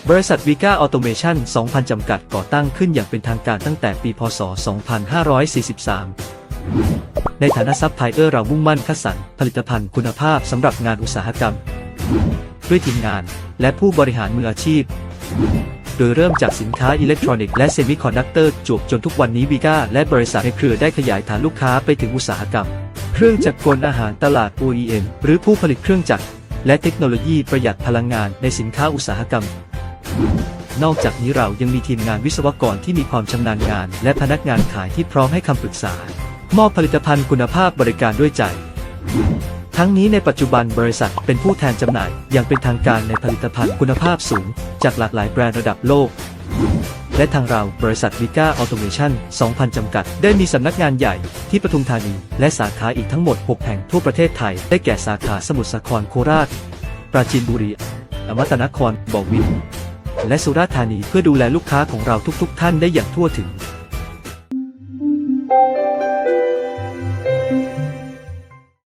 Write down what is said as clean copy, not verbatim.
บริษัทวิก้าออโตเมชัน 2000 จำกัดก่อตั้งขึ้นอย่างเป็นทางการตั้งแต่ปี พ.ศ. 2543 ในฐานะซัพพลายเออร์เรามุ่งมั่นคัดสรรผลิตภัณฑ์คุณภาพสำหรับงานอุตสาหกรรมด้วยทีมงานและผู้บริหารมืออาชีพโดยเริ่มจากสินค้าอิเล็กทรอนิกส์และเซมิคอนดักเตอร์จนทุกวันนี้วิก้าและบริษัทในเครือได้ขยายฐานลูกค้าไปถึงอุตสาหกรรมเครื่องจักรกลอาหารตลาด OEM หรือผู้ผลิตเครื่องจักรและเทคโนโลยีประหยัดพลังงานในสินค้าอุตสาหกรรมนอกจากนี้เรายังมีทีมงานวิศวกรที่มีความชำนาญงานและพนักงานขายที่พร้อมให้คำปรึกษามอบผลิตภัณฑ์คุณภาพบริการด้วยใจทั้งนี้ในปัจจุบันบริษัทเป็นผู้แทนจำหน่ายอย่างเป็นทางการในผลิตภัณฑ์คุณภาพสูงจากหลากหลายแบรนด์ระดับโลกและทางเราบริษัทวิก้าออโตเมชัน 2000 จำกัดได้มีสำนักงานใหญ่ที่ปทุมธานีและสาขาอีกทั้งหมด 6 แห่งทั่วประเทศไทยได้แก่สาขาสมุทรสาครโคราชปราจีนบุรีอมตะนครบ่อวินและสุราษฎร์ธานีเพื่อดูแลลูกค้าของเราทุกๆท่านได้อย่างทั่วถึง